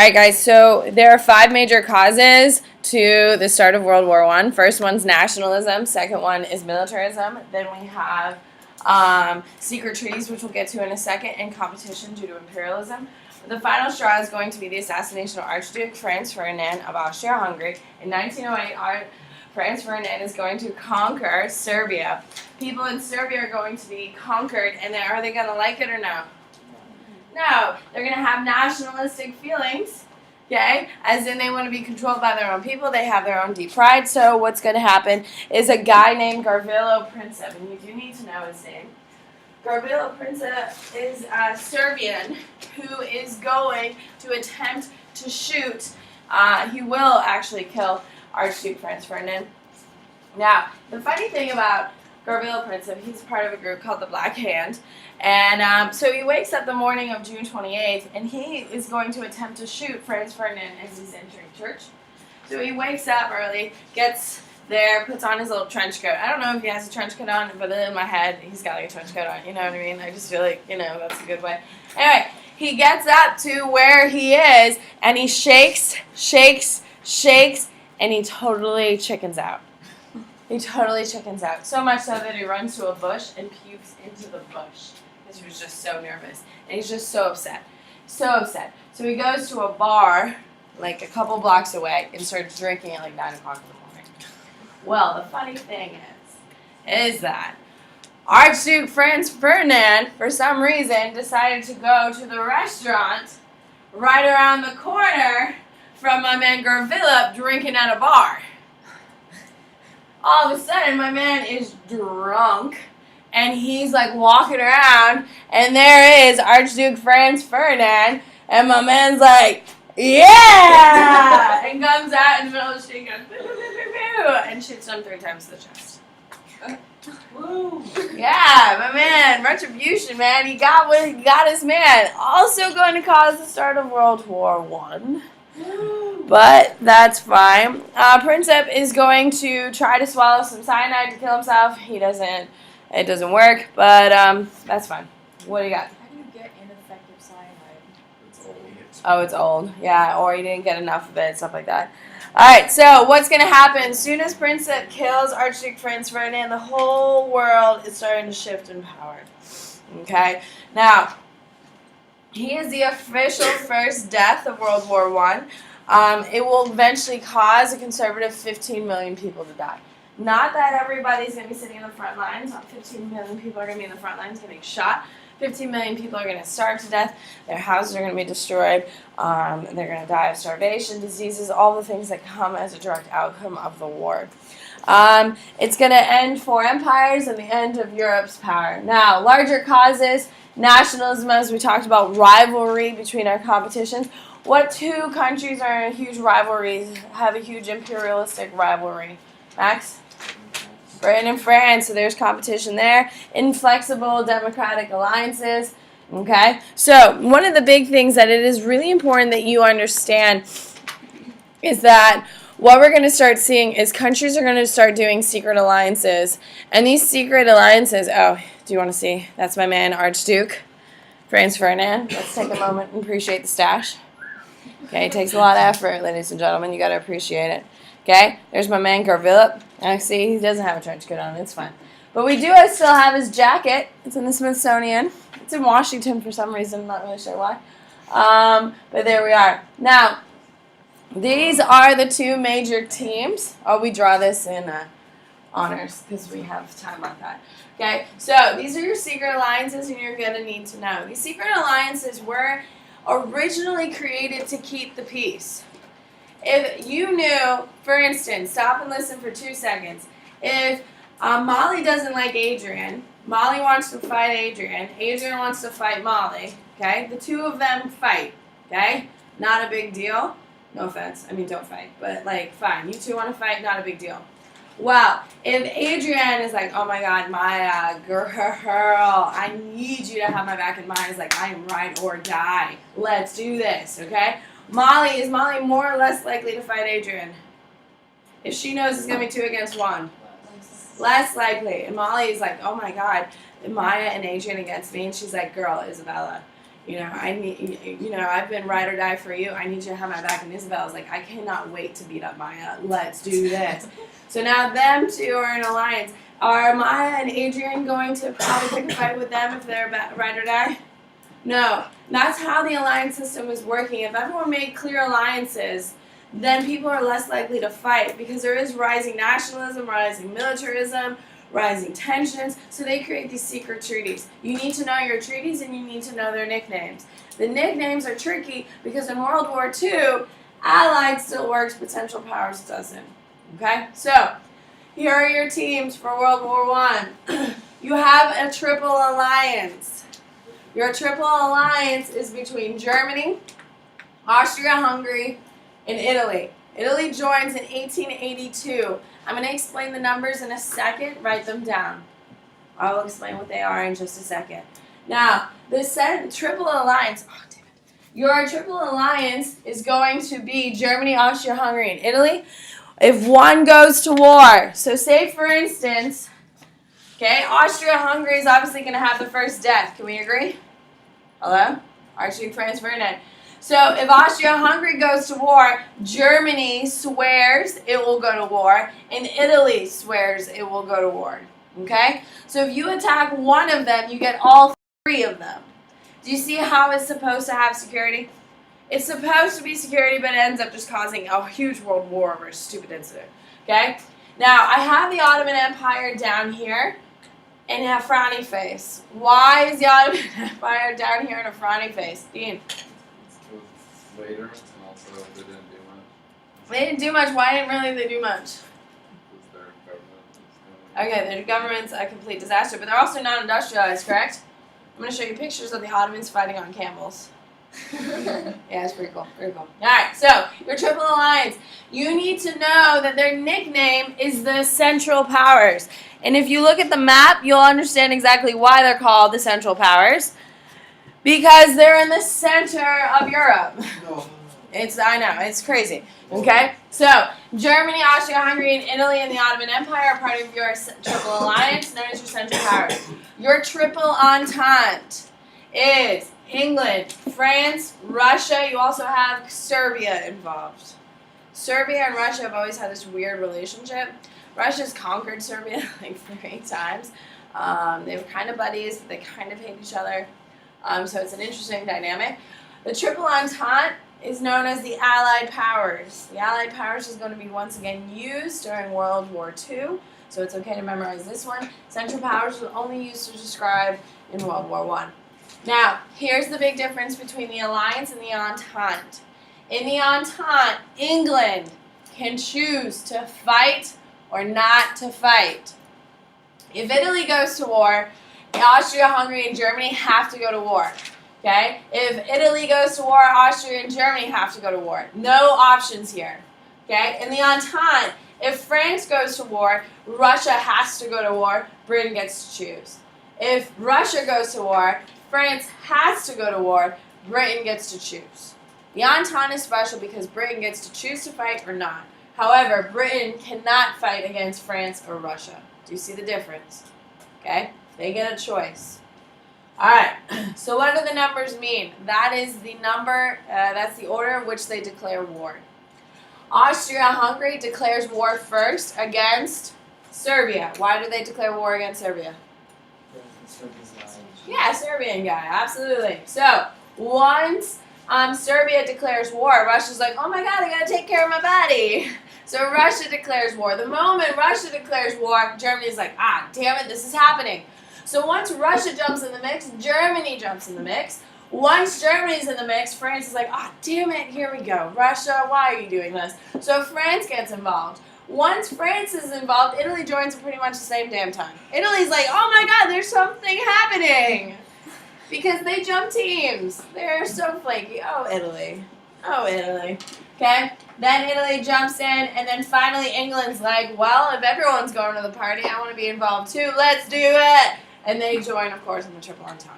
right, guys, so there are 5 major causes to the start of World War I. First one's nationalism. Second one is militarism. Then we have secret treaties, which we'll get to in a second, and competition due to imperialism. The final straw is going to be the assassination of Archduke Franz Ferdinand of Austria-Hungary. In 1908, Franz Ferdinand is going to conquer Serbia. People in Serbia are going to be conquered, and are they going to like it or no? No, they're going to have nationalistic feelings, okay? As in they want to be controlled by their own people. They have their own deep pride. So what's going to happen is a guy named Gavrilo Princip, and you do need to know his name. Gavrilo Princip is a Serbian who is going to attempt to shoot. He will actually kill Archduke Franz Ferdinand. Now, the funny thing about Gavrilo Princip, he's part of a group called the Black Hand. And so he wakes up the morning of June 28th, and he is going to attempt to shoot Franz Ferdinand as he's entering church. So he wakes up early, gets there, puts on his little trench coat. I don't know if he has a trench coat on, but in my head, he's got like a trench coat on. You know what I mean? I just feel like, that's a good way. Anyway, he gets up to where he is, and he shakes, and he totally chickens out. He totally chickens out. So much so that he runs to a bush and pukes into the bush. Because he was just so nervous. And he's just so upset. So upset. So he goes to a bar, like a couple blocks away, and starts drinking at like 9 o'clock in the morning. Well, the funny thing is that Archduke Franz Ferdinand, for some reason, decided to go to the restaurant right around the corner from my man Gavrilo drinking at a bar. All of a sudden, my man is drunk, and he's like walking around, and there is Archduke Franz Ferdinand, and my man's like, yeah! And comes out in the middle of the street and goes, boo, boo, boo, boo, and shoots him 3 times to the chest. Woo. Yeah, my man, retribution, man. He got his man. Also going to cause the start of World War I. But that's fine. Princip is going to try to swallow some cyanide to kill himself. It doesn't work, but that's fine. What do you got? How do you get ineffective cyanide? It's old. Oh, it's old. Yeah, or he didn't get enough of it, stuff like that. Alright, so what's going to happen? As soon as Princip kills Archduke Franz Ferdinand, the whole world is starting to shift in power. Okay? Now, he is the official first death of World War I. It will eventually cause a conservative 15 million people to die. Not that everybody's going to be sitting in the front lines. Not 15 million people are going to be in the front lines getting shot. 15 million people are going to starve to death. Their houses are going to be destroyed. They're going to die of starvation, diseases, all the things that come as a direct outcome of the war. It's going to end 4 empires and the end of Europe's power. Now, larger causes. Nationalism, as we talked about, rivalry between our competitions. What 2 countries are in a huge rivalry, have a huge imperialistic rivalry? Max? Britain and France, so there's competition there. Inflexible democratic alliances. Okay? So, one of the big things that it is really important that you understand is that what we're going to start seeing is countries are going to start doing secret alliances. And these secret alliances, oh, do you want to see? That's my man, Archduke Franz Ferdinand. Let's take a moment and appreciate the stash. Okay, it takes a lot of effort, ladies and gentlemen. You got to appreciate it. Okay, there's my man, Gavrilo. See, he doesn't have a trench coat on. It's fine. But we do still have his jacket. It's in the Smithsonian. It's in Washington for some reason. I'm not really sure why. But there we are. Now, these are the 2 major teams. Oh, we draw this in honors because we have time on that. Okay, so these are your secret alliances, and you're going to need to know. These secret alliances were originally created to keep the peace. If you knew, for instance, stop and listen for 2 seconds. If Molly doesn't like Adrian, Molly wants to fight Adrian, Adrian wants to fight Molly, okay? The 2 of them fight, okay? Not a big deal. No offense. I mean, don't fight. But, fine. You 2 want to fight, not a big deal. Well, if Adrian is like, oh my God, Maya, girl, I need you to have my back, and Maya's like, I am ride or die. Let's do this, okay? Is Molly more or less likely to fight Adrian? If she knows it's going to be 2 against 1. Less likely. And Molly is like, oh my God, Maya and Adrian against me. And she's like, girl, Isabella, I need, I've been ride or die for you. I need you to have my back. And Isabel's like, I cannot wait to beat up Maya. Let's do this. So now them two are in alliance. Are Maya and Adrian going to probably pick a fight with them if they're ride or die? No. That's how the alliance system is working. If everyone made clear alliances, then people are less likely to fight because there is rising nationalism, rising militarism, rising tensions, so they create these secret treaties. You need to know your treaties and you need to know their nicknames. The nicknames are tricky because in World War II, Allied still works, but Central Powers doesn't. Okay? So, here are your teams for World War I. You have a triple alliance. Your triple alliance is between Germany, Austria-Hungary, and Italy. Italy joins in 1882. I'm going to explain the numbers in a second. Write them down. I will explain what they are in just a second. Now, the triple alliance, your triple alliance is going to be Germany, Austria, Hungary, and Italy. If one goes to war, so say for instance, okay, Austria-Hungary is obviously going to have the first death. Can we agree? Hello? Archduke Franz Ferdinand. So if Austria-Hungary goes to war, Germany swears it will go to war, and Italy swears it will go to war. Okay? So if you attack one of them, you get all three of them. Do you see how it's supposed to have security? It's supposed to be security, but it ends up just causing a huge world war over a stupid incident. Okay? Now, I have the Ottoman Empire down here and a frowny face. Why is the Ottoman Empire down here in a frowny face? Dean? Later, and also they didn't do much. They didn't do much. Why didn't really they do much? Because their government Okay, their government's a complete disaster, but they're also not industrialized, correct? I'm going to show you pictures of the Ottomans fighting on camels. Yeah, it's pretty cool. Pretty cool. All right, so your triple alliance. You need to know that their nickname is the Central Powers. And if you look at the map, you'll understand exactly why they're called the Central Powers. Because they're in the center of Europe. No. I know, it's crazy. Okay? So, Germany, Austria-Hungary, and Italy and the Ottoman Empire are part of your triple alliance, known as your Central Powers. Your triple entente is England, France, Russia. You also have Serbia involved. Serbia and Russia have always had this weird relationship. Russia's conquered Serbia like 3 times. They were kind of buddies, but they kind of hate each other. So it's an interesting dynamic. The Triple Entente is known as the Allied Powers. The Allied Powers is going to be once again used during World War II, so it's okay to memorize this one. Central Powers was only used to describe in World War I. Now, here's the big difference between the Alliance and the Entente. In the Entente, England can choose to fight or not to fight. If Italy goes to war, Austria, Hungary, and Germany have to go to war. Okay? If Italy goes to war, Austria and Germany have to go to war. No options here. Okay? In the Entente, if France goes to war, Russia has to go to war. Britain gets to choose. If Russia goes to war, France has to go to war. Britain gets to choose. The Entente is special because Britain gets to choose to fight or not. However, Britain cannot fight against France or Russia. Do you see the difference? Okay? They get a choice. Alright, so what do the numbers mean? That is the number, that's the order in which they declare war. Austria-Hungary declares war first against Serbia. Why do they declare war against Serbia? Yeah, Serbian guy, absolutely. So, once Serbia declares war, Russia's like, oh my god, I gotta take care of my body. So Russia declares war. The moment Russia declares war, Germany's like, ah, damn it, this is happening. So once Russia jumps in the mix, Germany jumps in the mix. Once Germany's in the mix, France is like, ah, damn it, here we go. Russia, why are you doing this? So France gets involved. Once France is involved, Italy joins at pretty much the same damn time. Italy's like, oh my god, there's something happening. Because they jump teams. They're so flaky. Oh, Italy. Oh, Italy. Okay? Then Italy jumps in, and then finally England's like, well, if everyone's going to the party, I want to be involved too. Let's do it. And they join, of course, in the Triple Entente.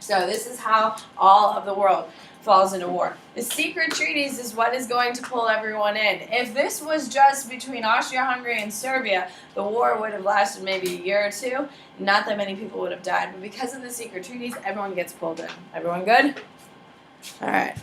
So this is how all of the world falls into war. The secret treaties is what is going to pull everyone in. If this was just between Austria-Hungary and Serbia, the war would have lasted maybe a year or two. Not that many people would have died. But because of the secret treaties, everyone gets pulled in. Everyone good? All right.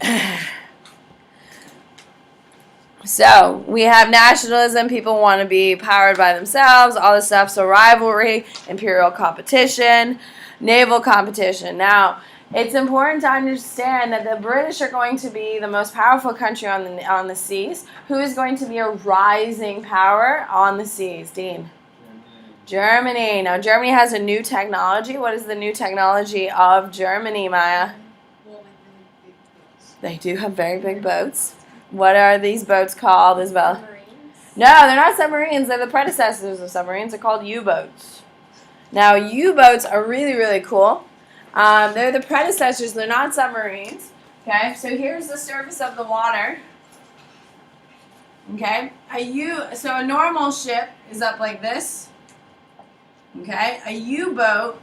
So we have nationalism. People want to be powered by themselves, all this stuff. So rivalry, imperial competition, naval competition. Now, it's important to understand that the British are going to be the most powerful country on the seas. Who is going to be a rising power on the seas? Dean? Germany. Now, Germany has a new technology. What is the new technology of Germany, Maya? Well, like really big boats. They do have very big boats. What are these boats called, Isabel? Submarines. No, they're not submarines. They're the predecessors of submarines. They're called U-boats. Now, U-boats are really, really cool. They're the predecessors. They're not submarines. Okay, so here's the surface of the water. Okay, so a normal ship is up like this. Okay, a U-boat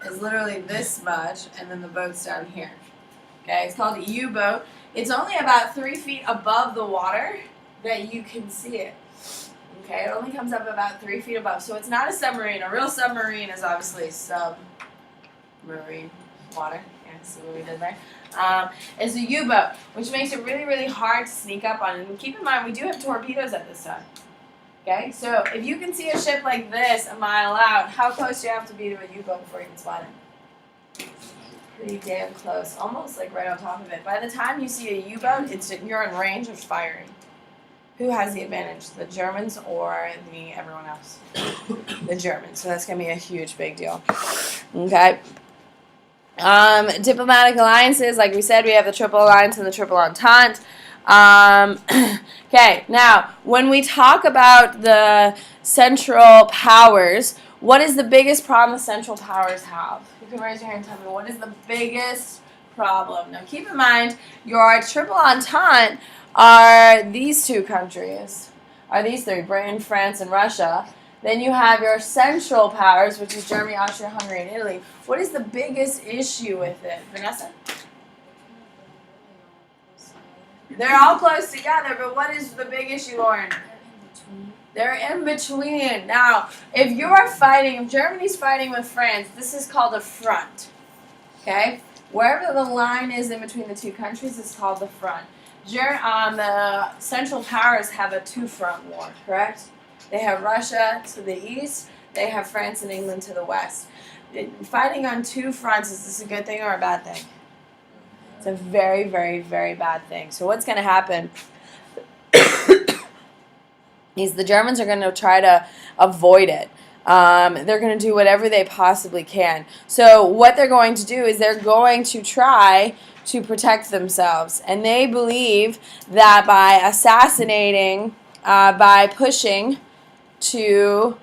is literally this much, and then the boat's down here. Okay, it's called a U-boat. It's only about 3 feet above the water that you can see it. Okay, it only comes up about 3 feet above. So it's not a submarine. A real submarine is obviously submarine water. Yeah, see what we did there? It's a U-boat, which makes it really, really hard to sneak up on. And keep in mind, we do have torpedoes at this time. Okay, so if you can see a ship like this a mile out, how close do you have to be to a U-boat before you can spot it? Pretty damn close, almost like right on top of it. By the time you see a U-boat, you're in range of firing. Who has the advantage, the Germans or everyone else? The Germans. So that's gonna be a huge big deal. Okay. Diplomatic alliances, like we said, we have the Triple Alliance and the Triple Entente. Okay, now when we talk about the Central Powers, what is the biggest problem the Central Powers have? You can raise your hand and tell me, what is the biggest problem? Now keep in mind, your Triple Entente are these two countries, are these three, Britain, France, and Russia. Then you have your Central Powers, which is Germany, Austria, Hungary, and Italy. What is the biggest issue with it? Vanessa? They're all close together, but what is the big issue, Lauren? They're in between. Now, if Germany's fighting with France, this is called a front. Okay? Wherever the line is in between the two countries is called the front. The Central Powers have a two-front war, correct? They have Russia to the east. They have France and England to the west. Fighting on two fronts, is this a good thing or a bad thing? It's a very, very, very bad thing. So what's going to happen is the Germans are going to try to avoid it. They're going to do whatever they possibly can. So what they're going to do is they're going to try to protect themselves. And they believe that by assassinating, by pushing to...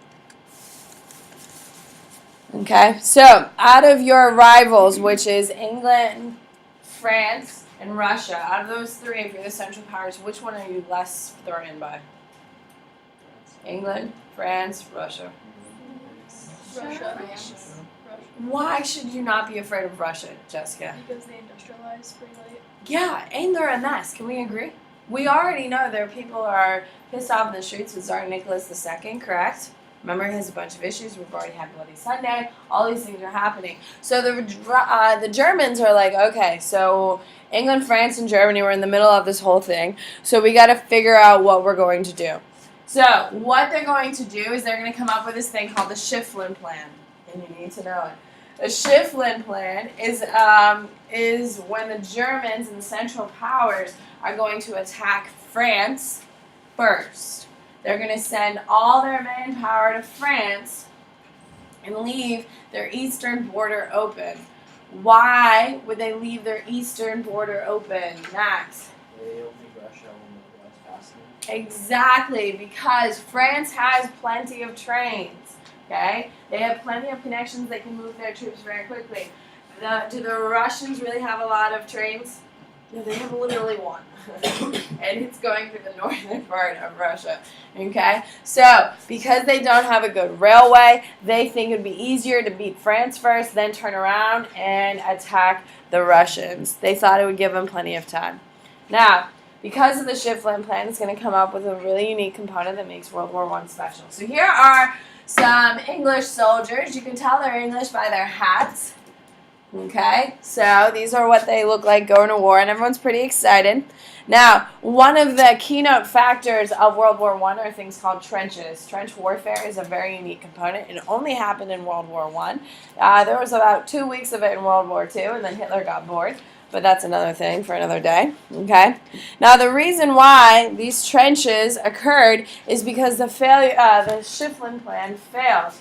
Okay, so out of your rivals, which is England, France, and Russia, out of those three, if you're the Central Powers, which one are you less threatened by? England, France, Russia. Russia. Why should you not be afraid of Russia, Jessica? Because they industrialized pretty late. Yeah, and they're a mess. Can we agree? We already know their people are pissed off in the streets with Tsar Nicholas II, correct? Remember, he has a bunch of issues. We've already had Bloody Sunday. All these things are happening. So the Germans are like, okay, so England, France, and Germany were in the middle of this whole thing. So we got to figure out what we're going to do. So what they're going to do is they're going to come up with this thing called the Schifflin Plan. And you need to know it. The Schifflin Plan is when the Germans and the Central Powers are going to attack France first. They're going to send all their manpower to France and leave their eastern border open. Why would they leave their eastern border open, Max? They don't think Russia will mobilize fast enough. Exactly, because France has plenty of trains. Okay? They have plenty of connections. They can move their troops very quickly. Do the Russians really have a lot of trains? No, they have literally one. And it's going through the northern part of Russia. Okay? So, because they don't have a good railway, they think it would be easier to beat France first, then turn around and attack the Russians. They thought it would give them plenty of time. Now, because of the Schifflin plan, it's going to come up with a really unique component that makes World War I special. So here are some English soldiers. You can tell they're English by their hats. Okay, so these are what they look like going to war, and everyone's pretty excited. Now, one of the keynote factors of World War I are things called trenches. Trench warfare is a very unique component. It only happened in World War I. There was about 2 weeks of it in World War II, and then Hitler got bored. But that's another thing for another day. Okay. Now, the reason why these trenches occurred is because the Schifflin plan failed.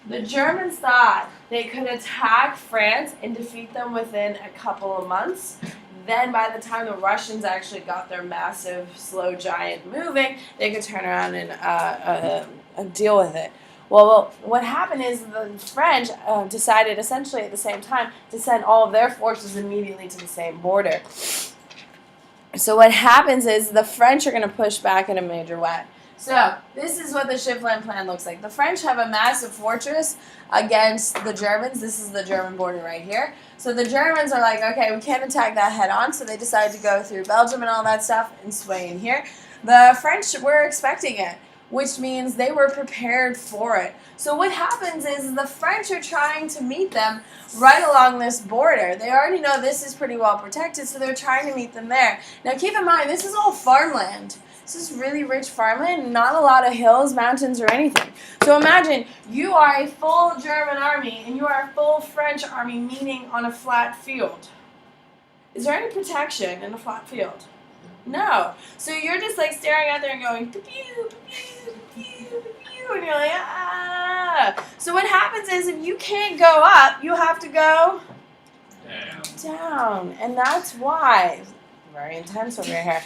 The Germans thought they could attack France and defeat them within a couple of months. Then by the time the Russians actually got their massive, slow giant moving, they could turn around and deal with it. Well, what happened is the French decided essentially at the same time to send all of their forces immediately to the same border. So what happens is the French are going to push back in a major way. So this is what the Schifflin plan looks like. The French have a massive fortress against the Germans. This is the German border right here. So the Germans are like, okay, we can't attack that head on, so they decide to go through Belgium and all that stuff and sway in here. The French were expecting it, which means they were prepared for it. So what happens is the French are trying to meet them right along this border. They already know this is pretty well protected, so they're trying to meet them there. Now keep in mind, this is all farmland. This is really rich farmland, not a lot of hills, mountains, or anything. So imagine you are a full German army and you are a full French army meeting on a flat field. Is there any protection in a flat field? No. So you're just like staring out there and going, pew, pew, pew, pew, pew, and you're like, ah. So what happens is if you can't go up, you have to go down. And that's why. Very intense over here.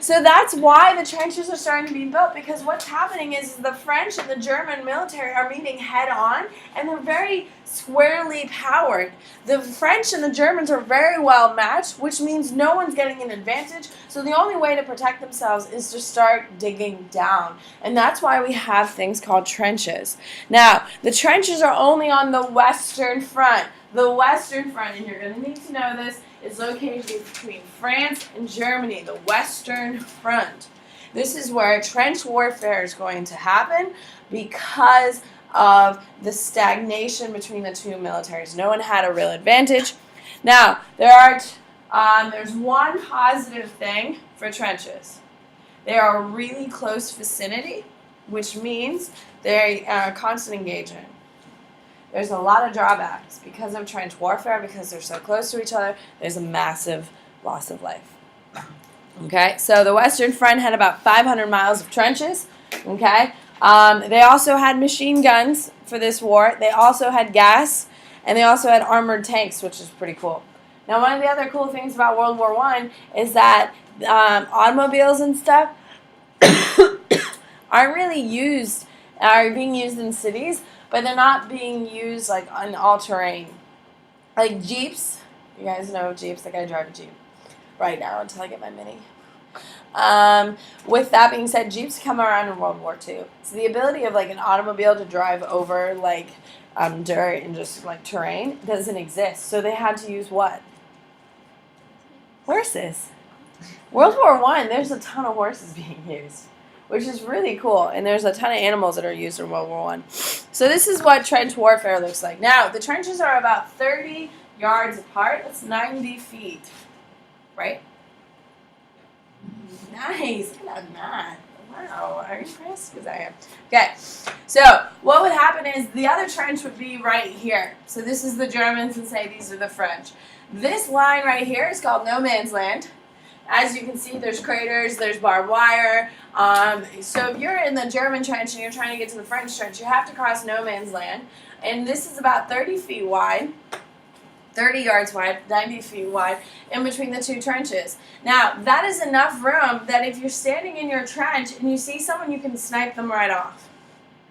So that's why the trenches are starting to be built, because what's happening is the French and the German military are meeting head on, and they're very squarely powered. The French and the Germans are very well matched, which means no one's getting an advantage. So the only way to protect themselves is to start digging down. And that's why we have things called trenches. Now, the trenches are only on the Western Front. The Western Front, and you're going to need to know this, is located between France and Germany, the Western Front. This is where trench warfare is going to happen because of the stagnation between the two militaries. No one had a real advantage. Now, there's one positive thing for trenches. They are a really close vicinity, which means they are constant engagement. There's a lot of drawbacks because of trench warfare, because they're so close to each other. There's a massive loss of life. Okay, so the Western Front had about 500 miles of trenches. Okay, they also had machine guns for this war. They also had gas, and they also had armored tanks, which is pretty cool. Now, one of the other cool things about World War I is that automobiles and stuff are being used in cities, but they're not being used like on all terrain. Like Jeeps, you guys know Jeeps, like I drive a Jeep right now until I get my Mini. With that being said, Jeeps come around in World War II. So the ability of like an automobile to drive over like dirt and just like terrain doesn't exist. So they had to use what? Horses. World War I, there's a ton of horses being used, which is really cool. And there's a ton of animals that are used in World War I. So this is what trench warfare looks like. Now, the trenches are about 30 yards apart. That's 90 feet, right? Nice. Look at that math. Wow, are you impressed? Because I am. Okay, so what would happen is the other trench would be right here. So this is the Germans and say these are the French. This line right here is called no man's land. As you can see, there's craters, there's barbed wire. So if you're in the German trench and you're trying to get to the French trench, you have to cross no man's land. And this is about 30 feet wide, 30 yards wide, 90 feet wide, in between the two trenches. Now, that is enough room that if you're standing in your trench and you see someone, you can snipe them right off.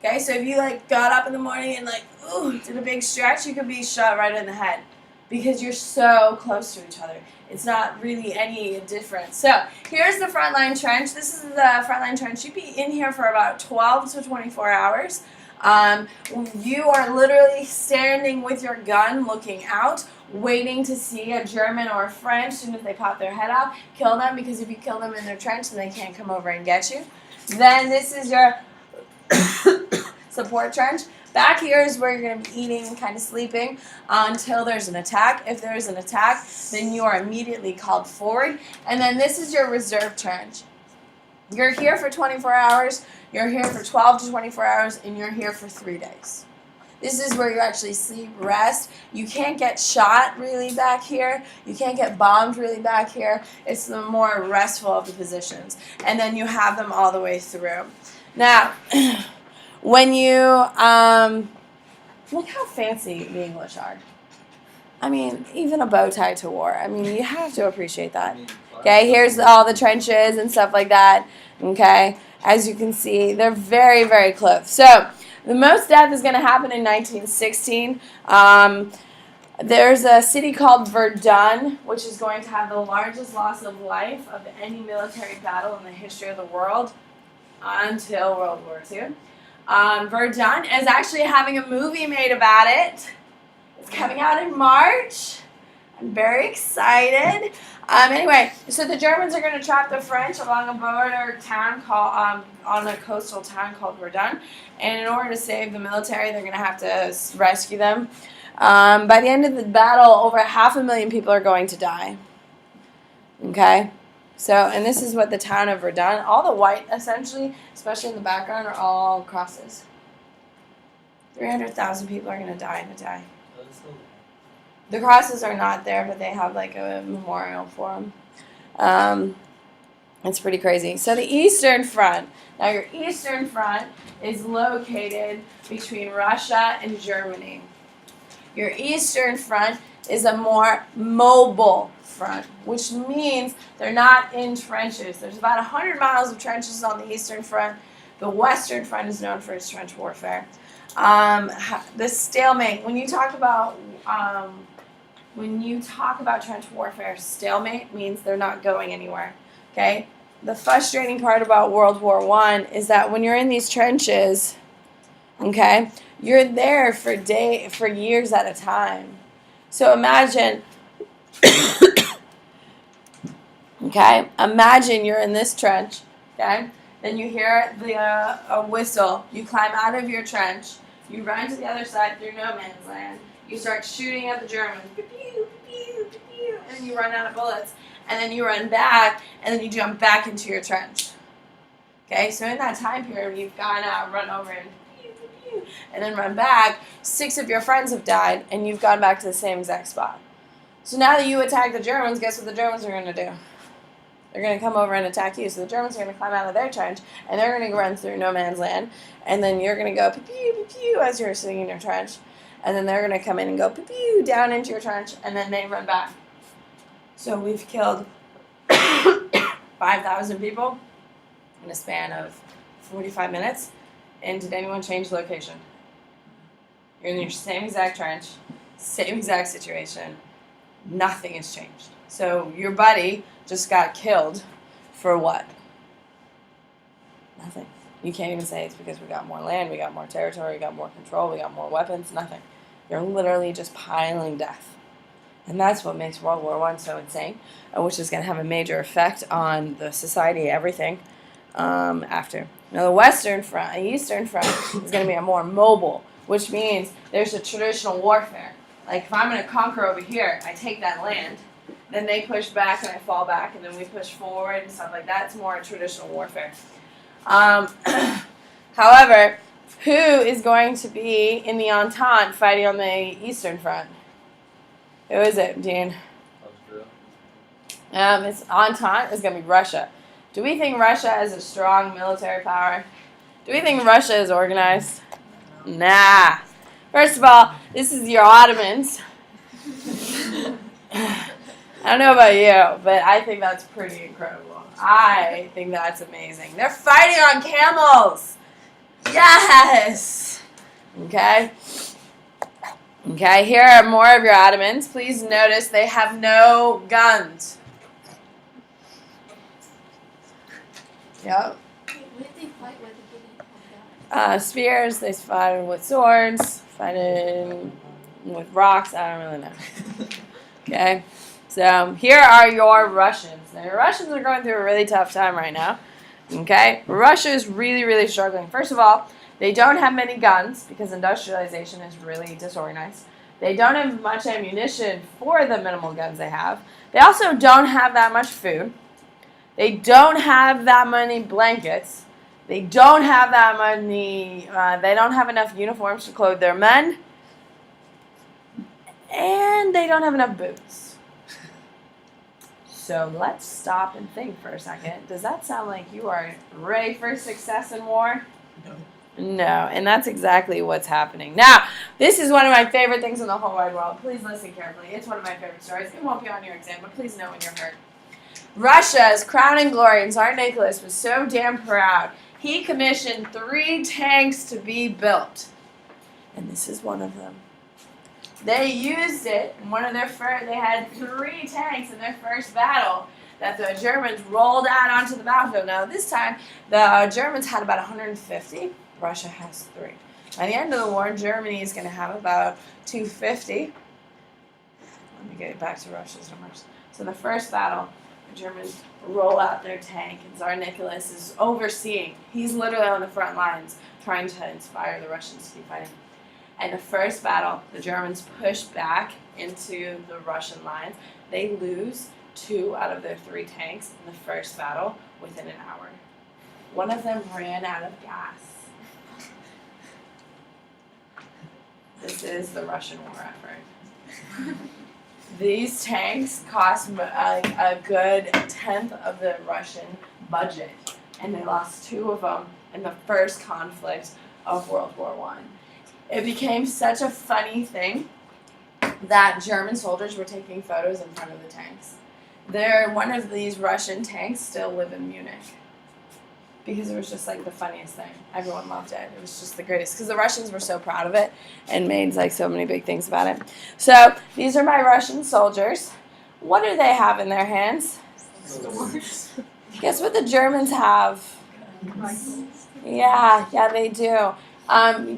Okay, so if you like got up in the morning and like, ooh, did a big stretch, you could be shot right in the head. because you're so close to each other. It's not really any different. So here's the frontline trench. This is the frontline trench. You'd be in here for about 12 to 24 hours. You are literally standing with your gun looking out, waiting to see a German or a French. As soon as they pop their head out, kill them, because if you kill them in their trench, then they can't come over and get you. Then this is your support trench. Back here is where you're going to be eating and kind of sleeping until there's an attack. If there's an attack, then you are immediately called forward. And then this is your reserve trench. You're here for 24 hours, you're here for 12 to 24 hours, and you're here for 3 days. This is where you actually sleep, rest. You can't get shot really back here. You can't get bombed really back here. It's the more restful of the positions. And then you have them all the way through. Now, when you, look how fancy the English are. I mean, even a bow tie to war. I mean, you have to appreciate that. Okay, here's all the trenches and stuff like that. Okay, as you can see, they're very, very close. So, the most death is going to happen in 1916. There's a city called Verdun, which is going to have the largest loss of life of any military battle in the history of the world until World War II. Verdun is actually having a movie made about it. It's coming out in March. I'm very excited. Anyway, so the Germans are going to trap the French along a border town called, on a coastal town called Verdun. And in order to save the military, they're going to have to rescue them. By the end of the battle, over 500,000 people are going to die. Okay? So, and this is what the town of Verdun, all the white, essentially, especially in the background, are all crosses. 300,000 people are going to die in a day. The crosses are not there, but they have like a memorial for them. It's pretty crazy. So the Eastern Front. Now your Eastern Front is located between Russia and Germany. Your Eastern Front is a more mobile front, which means they're not in trenches. There's about 100 miles of trenches on the Eastern Front. The Western Front is known for its trench warfare. The stalemate. When you talk about trench warfare, stalemate means they're not going anywhere. Okay. The frustrating part about World War I is that when you're in these trenches, okay, you're there for years at a time. So imagine, okay, imagine you're in this trench, okay, then you hear a whistle, you climb out of your trench, you run to the other side through no man's land, you start shooting at the Germans, pew, pew, pew, pew, and you run out of bullets, and then you run back, and then you jump back into your trench. Okay, so in that time period, you've gone out, run over, and then run back. 6 of your friends have died, and you've gone back to the same exact spot. So now that you attack the Germans, guess what the Germans are going to do? They're going to come over and attack you. So the Germans are going to climb out of their trench, and they're going to run through no man's land, and then you're going to go pew, pew, pew as you're sitting in your trench, and then they're going to come in and go pew, pew down into your trench, and then they run back. So we've killed 5,000 people in a span of 45 minutes. And did anyone change location? You're in your same exact trench, same exact situation. Nothing has changed. So your buddy just got killed for what? Nothing. You can't even say it's because we got more land, we got more territory, we got more control, we got more weapons. Nothing. You're literally just piling death. And that's what makes World War I so insane, which is going to have a major effect on the society, everything, after. Now, the Western Front, the Eastern Front, is going to be a more mobile, which means there's a traditional warfare. Like, if I'm going to conquer over here, I take that land, then they push back and I fall back, and then we push forward and stuff like that. It's more traditional warfare. However, who is going to be in the Entente fighting on the Eastern Front? Who is it, Dean? Austria. It's Entente is going to be Russia. Do we think Russia is a strong military power? Do we think Russia is organized? Nah. First of all, this is your Ottomans. I don't know about you, but I think that's pretty incredible. I think that's amazing. They're fighting on camels. Yes. Okay. Okay, here are more of your Ottomans. Please notice they have no guns. Yep. What did they fight with if they didn't have guns? Spears, they fighting with swords, fighting with rocks. I don't really know. Okay, so here are your Russians. Now, your Russians are going through a really tough time right now. Okay, Russia is really, really struggling. First of all, they don't have many guns because industrialization is really disorganized. They don't have much ammunition for the minimal guns they have. They also don't have that much food. They don't have that many blankets. They don't have that many. They don't have enough uniforms to clothe their men, and they don't have enough boots. So let's stop and think for a second. Does that sound like you are ready for success in war? No. No, and that's exactly what's happening. Now, this is one of my favorite things in the whole wide world. Please listen carefully. It's one of my favorite stories. It won't be on your exam, but please know when you're hurt. Russia's crown and glory, and Tsar Nicholas was so damn proud. He commissioned 3 tanks to be built, and this is one of them. They used it in one of their first. They had 3 tanks in their first battle that the Germans rolled out onto the battlefield. Now this time, the Germans had about 150. Russia has 3. By the end of the war, Germany is going to have about 250. Let me get back to Russia's numbers. So in the first battle, the Germans roll out their tank, and Tsar Nicholas is overseeing. He's literally on the front lines trying to inspire the Russians to keep fighting. And the first battle, the Germans push back into the Russian lines. They lose 2 out of their 3 tanks in the first battle within an hour. One of them ran out of gas. This is the Russian war effort. These tanks cost a good 1/10 of the Russian budget, and they lost 2 of them in the first conflict of World War I. It became such a funny thing that German soldiers were taking photos in front of the tanks. One of these Russian tanks still live in Munich because it was just like the funniest thing. Everyone loved it. It was just the greatest because the Russians were so proud of it and made like so many big things about it. So these are my Russian soldiers. What do they have in their hands? Guess what the Germans have? Yeah, they do.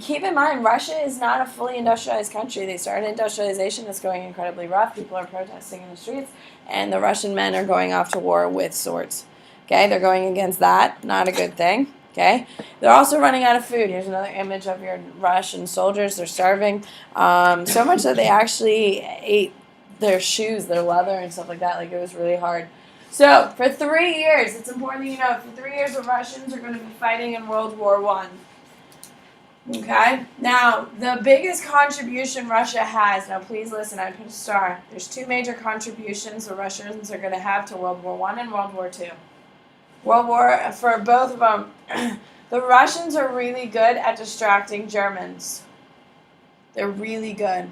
Keep in mind, Russia is not a fully industrialized country. They started industrialization that's going incredibly rough. People are protesting in the streets, and the Russian men are going off to war with swords. Okay, they're going against that. Not a good thing. Okay, they're also running out of food. Here's another image of your Russian soldiers. They're starving so much that they actually ate their shoes, their leather, and stuff like that. Like it was really hard. So for 3 years, it's important that you know, for 3 years, the Russians are going to be fighting in World War I. Okay, now the biggest contribution Russia has, now please listen, I put a star. There's 2 major contributions the Russians are going to have to World War I and World War II. For both of them, the Russians are really good at distracting Germans. They're really good.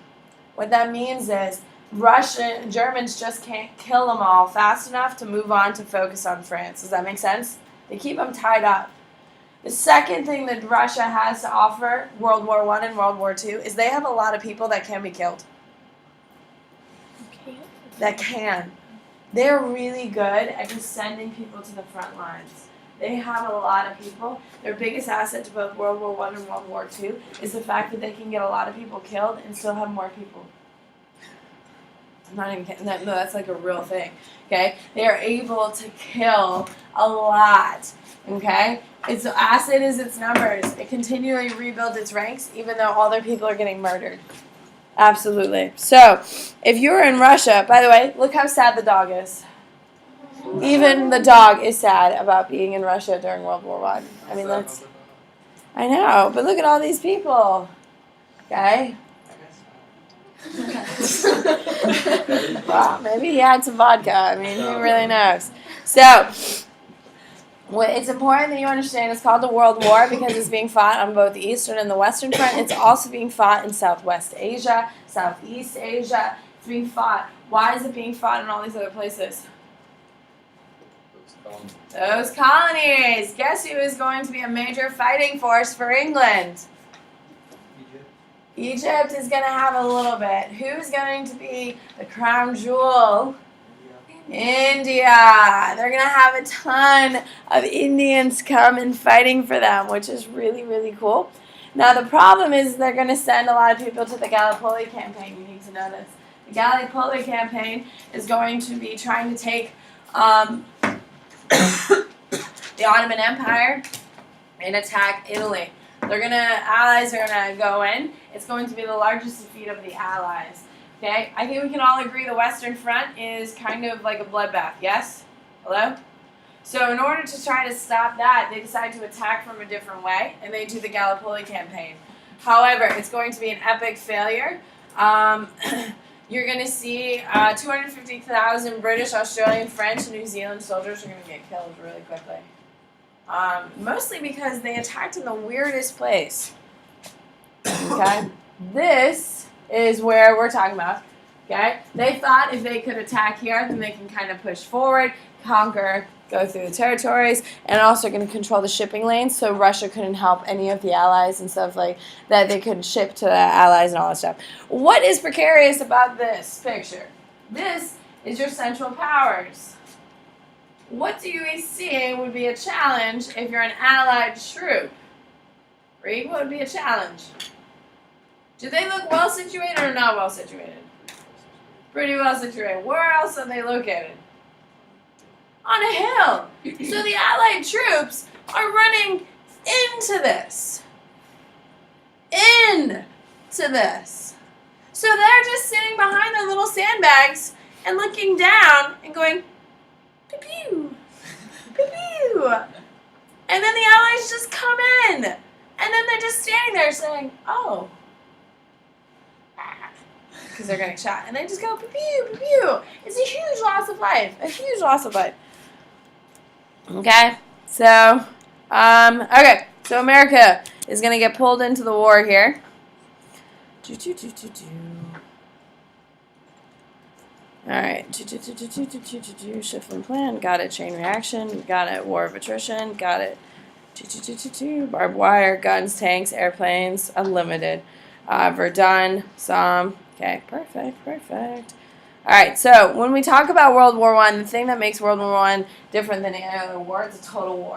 What that means is Germans just can't kill them all fast enough to move on to focus on France. Does that make sense? They keep them tied up. The second thing that Russia has to offer World War I and World War II is they have a lot of people that can be killed. That can. They're really good at just sending people to the front lines. They have a lot of people. Their biggest asset to both World War I and World War II is the fact that they can get a lot of people killed and still have more people. I'm not even kidding. No, that's like a real thing. Okay? They are able to kill a lot. Okay? Its asset is its numbers. It continually rebuilds its ranks even though all their people are getting murdered. Absolutely. So, if you're in Russia, by the way, look how sad the dog is. Even the dog is sad about being in Russia during World War I. I mean, that's... I know, but look at all these people. Okay? Well, maybe he had some vodka. I mean, who really knows? So, it's important that you understand it's called the World War because it's being fought on both the Eastern and the Western Front. It's also being fought in Southwest Asia, Southeast Asia. It's being fought. Why is it being fought in all these other places? Those colonies. Guess who is going to be a major fighting force for England? Egypt is going to have a little bit. Who's going to be the crown jewel? India. They're going to have a ton of Indians come and fighting for them, which is really, really cool. Now, the problem is they're going to send a lot of people to the Gallipoli campaign. You need to know this. The Gallipoli campaign is going to be trying to take the Ottoman Empire and attack Italy. Allies are gonna go in. It's going to be the largest defeat of the Allies. Okay, I think we can all agree the Western Front is kind of like a bloodbath. Yes? Hello? So in order to try to stop that, they decide to attack from a different way, and they do the Gallipoli campaign. However, it's going to be an epic failure. You're going to see 250,000 British, Australian, French, and New Zealand soldiers are going to get killed really quickly. Mostly because they attacked in the weirdest place. Okay? This is where we're talking about. Okay? They thought if they could attack here, then they can kind of push forward, conquer, go through the territories, and also going to control the shipping lanes so Russia couldn't help any of the allies and stuff like that. They could ship to the allies and all that stuff. What is precarious about this picture? This is your Central Powers. What do you see would be a challenge if you're an allied troop? Reed, what would be a challenge? Do they look well situated or not well situated? Pretty well situated. Where else are they located? On a hill. So the allied troops are running into this. Into this. So they're just sitting behind their little sandbags and looking down and going, pew, pew, pew. And then the allies just come in. And then they're just standing there saying, oh. Because they're getting shot. And they just go, pew, pew, pew. It's a huge loss of life. A huge loss of life. Okay. So, So America is going to get pulled into the war here. Alright, shift and plan, got it, chain reaction, got it, war of attrition, got it, barbed wire, guns, tanks, airplanes, unlimited, Verdun, Somme, okay, perfect. Alright, so when we talk about World War I, the thing that makes World War I different than any other war is a total war.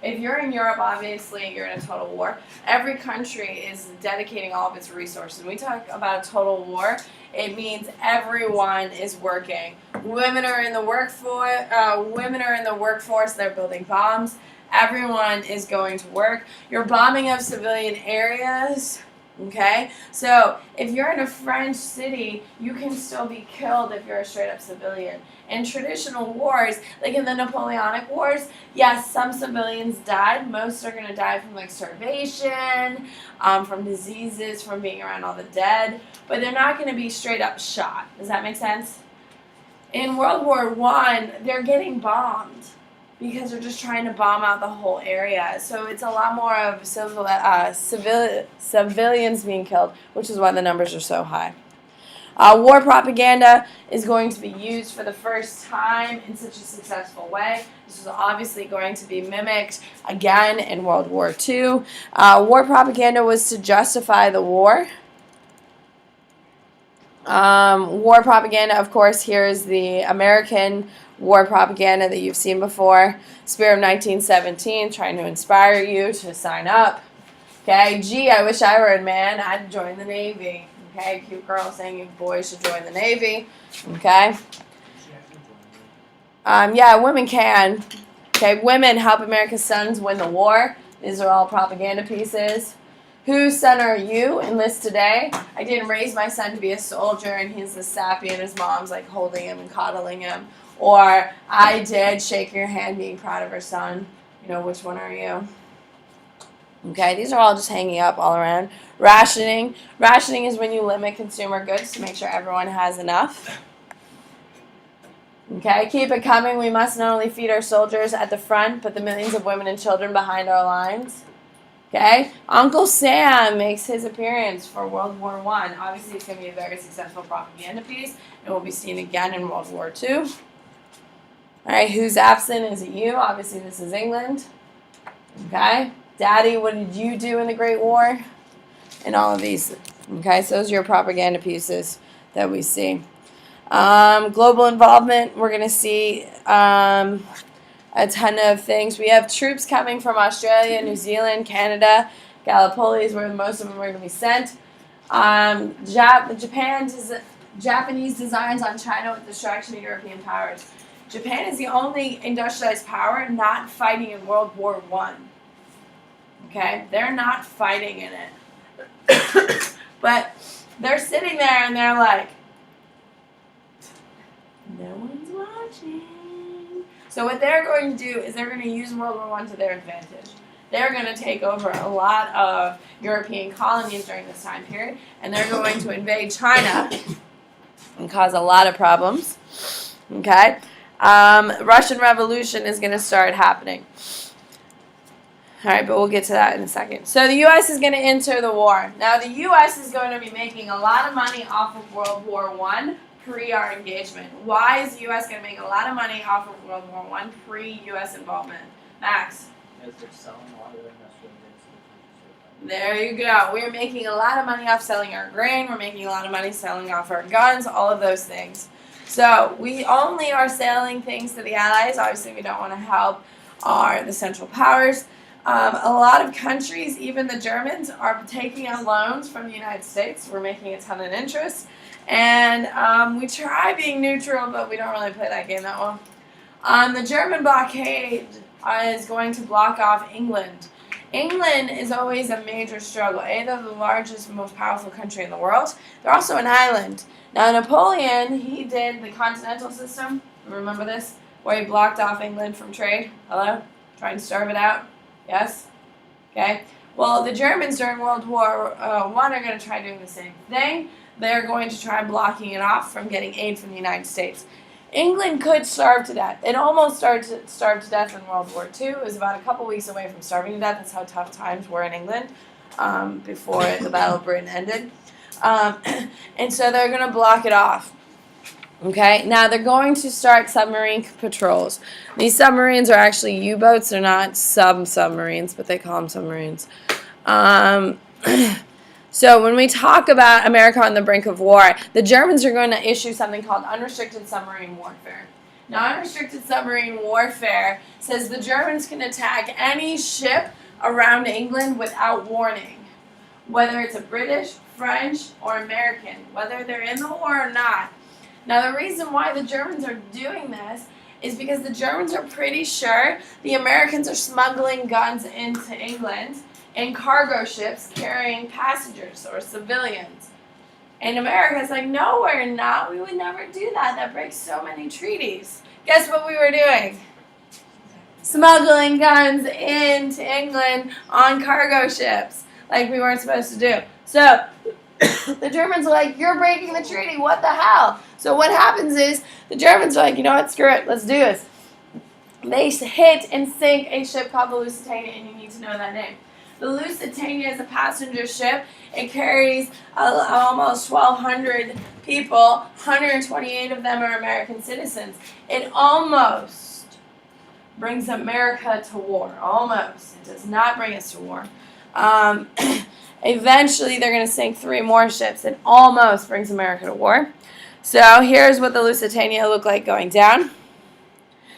If you're in Europe, obviously, you're in a total war. Every country is dedicating all of its resources. When we talk about a total war, it means everyone is working. Women are in the workforce. They're building bombs. Everyone is going to work. You're bombing of civilian areas. Okay? So if you're in a French city, you can still be killed if you're a straight up civilian. In traditional wars, like in the Napoleonic Wars, yes, some civilians died. Most are going to die from like starvation, from diseases, from being around all the dead. But they're not going to be straight up shot. Does that make sense? In World War I, they're getting bombed because they're just trying to bomb out the whole area. So it's a lot more of civilians being killed, which is why the numbers are so high. War propaganda is going to be used for the first time in such a successful way. This is obviously going to be mimicked again in World War II. War propaganda was to justify the war. War propaganda, of course, here is the American war propaganda that you've seen before. Spirit of 1917, trying to inspire you to sign up. Okay, gee, I wish I were a man. I'd join the Navy. Okay, cute girl saying you boys should join the Navy. Okay. Yeah, women can. Okay, women help America's sons win the war. These are all propaganda pieces. Whose son are you? Enlist today. I didn't raise my son to be a soldier and he's the sappy and his mom's like holding him and coddling him. Or I did, shake your hand, being proud of her son. You know, which one are you? Okay, these are all just hanging up all around. Rationing. Rationing is when you limit consumer goods to make sure everyone has enough. Okay, keep it coming. We must not only feed our soldiers at the front, but the millions of women and children behind our lines. Okay, Uncle Sam makes his appearance for World War I. Obviously, it's going to be a very successful propaganda piece. It will be seen again in World War II. All right, who's absent? Is it you? Obviously, this is England. Okay, Daddy, what did you do in the Great War? And all of these Okay, so those are your propaganda pieces that we see. Global involvement, we're going to see a ton of things. We have troops coming from Australia, New Zealand, Canada. Gallipoli is where most of them are going to be sent. Japanese designs on China with distraction of European powers. Japan is the only industrialized power not fighting in World War I. Okay? They're not fighting in it. But they're sitting there and they're like, no one's watching. So what they're going to do is they're going to use World War I to their advantage. They're going to take over a lot of European colonies during this time period, and they're going to invade China and cause a lot of problems. Okay? Russian Revolution is going to start happening. All right, but we'll get to that in a second. So the U.S. is going to enter the war. Now, the U.S. is going to be making a lot of money off of World War I pre our engagement. Why is the U.S. going to make a lot of money off of World War I pre-U.S. involvement? Max? Because they're selling a lot of their industrial goods to the countries. There you go. We're making a lot of money off selling our grain. We're making a lot of money selling off our guns, all of those things. So we only are selling things to the Allies. Obviously, we don't want to help the Central Powers. A lot of countries, even the Germans, are taking out loans from the United States. We're making a ton of interest. And we try being neutral, but we don't really play that game that well. The German blockade is going to block off England. England is always a major struggle. They're the largest and most powerful country in the world. They're also an island. Now, Napoleon, he did the continental system. Remember this? Where he blocked off England from trade. Hello? Trying to starve it out? Yes? Okay. Well, the Germans during World War I are going to try doing the same thing. They're going to try blocking it off from getting aid from the United States. England could starve to death. It almost started to starve to death in World War II. It was about a couple weeks away from starving to death. That's how tough times were in England before the Battle of Britain ended. And so they're going to block it off. Okay, now they're going to start submarine patrols. These submarines are actually U-boats. They're not submarines, but they call them submarines. So when we talk about America on the brink of war, the Germans are going to issue something called unrestricted submarine warfare. Now, unrestricted submarine warfare says the Germans can attack any ship around England without warning, whether it's a British, French, or American, whether they're in the war or not. Now, the reason why the Germans are doing this is because the Germans are pretty sure the Americans are smuggling guns into England in cargo ships carrying passengers or civilians. And America's like, no, we're not. We would never do that. That breaks so many treaties. Guess what we were doing? Smuggling guns into England on cargo ships like we weren't supposed to do. So the Germans are like, you're breaking the treaty. What the hell? So what happens is the Germans are like, you know what? Screw it. Let's do this. They hit and sink a ship called the Lusitania, and you need to know that name. The Lusitania is a passenger ship. It carries almost 1,200 people. 128 of them are American citizens. It almost brings America to war. Almost. It does not bring us to war. Eventually, they're going to sink 3 more ships. It almost brings America to war. So here's what the Lusitania looked like going down.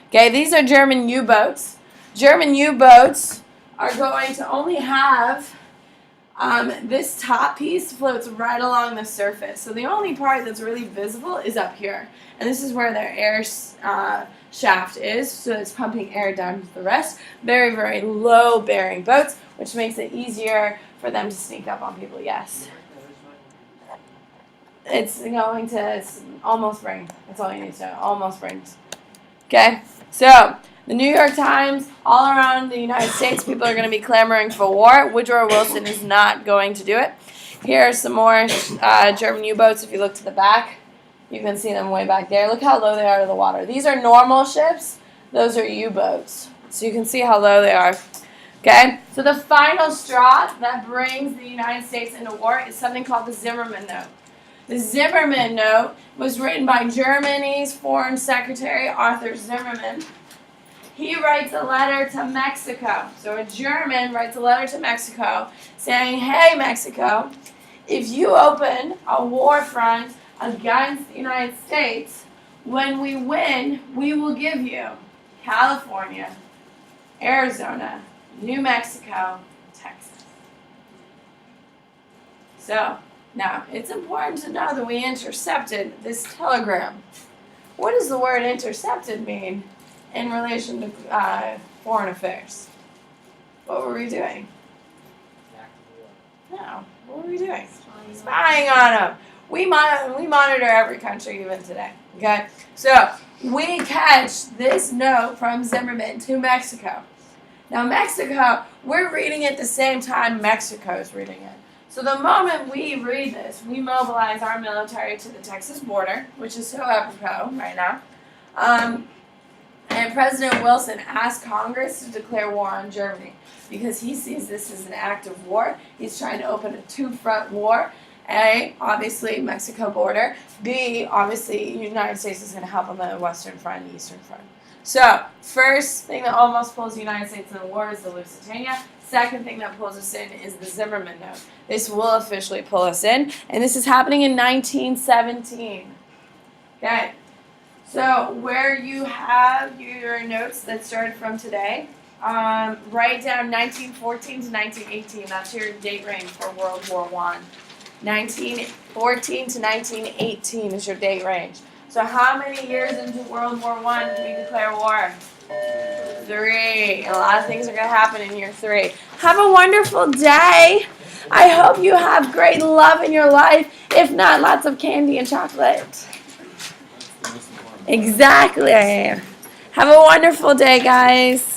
Okay, these are German U-boats. German U-boats are going to only have this top piece floats right along the surface. So the only part that's really visible is up here. And this is where their air shaft is. So it's pumping air down to the rest. Very, very low-bearing boats, which makes it easier for them to sneak up on people. Yes? It's going to almost rain. That's all you need to know. Almost rains. Okay? So the New York Times, all around the United States, people are going to be clamoring for war. Woodrow Wilson is not going to do it. Here are some more German U-boats. If you look to the back, you can see them way back there. Look how low they are to the water. These are normal ships. Those are U-boats. So you can see how low they are. Okay? So the final straw that brings the United States into war is something called the Zimmermann Note. The Zimmermann Note was written by Germany's Foreign Secretary, Arthur Zimmermann. He writes a letter to Mexico. So a German writes a letter to Mexico saying, hey, Mexico, if you open a war front against the United States, when we win, we will give you California, Arizona, New Mexico, Texas. So, now, it's important to know that we intercepted this telegram. What does the word intercepted mean in relation to foreign affairs? What were we doing? No, what were we doing? Spying on them. We monitor every country even today. Okay? So, we catch this note from Zimmerman to Mexico. Now, Mexico, we're reading it the same time Mexico's reading it. So the moment we read this, we mobilize our military to the Texas border, which is so apropos right now. And President Wilson asked Congress to declare war on Germany because he sees this as an act of war. He's trying to open a two-front war. A, obviously, Mexico border. B, obviously, the United States is going to help on the Western Front and Eastern Front. So, first thing that almost pulls the United States in the war is the Lusitania. Second thing that pulls us in is the Zimmerman note. This will officially pull us in, and this is happening in 1917. Okay, so where you have your notes that started from today, write down 1914 to 1918. That's your date range for World War I. 1914 to 1918 is your date range. So how many years into World War I did we declare war? 3. A lot of things are going to happen in year 3. Have a wonderful day. I hope you have great love in your life. If not, lots of candy and chocolate. Exactly. Have a wonderful day, guys.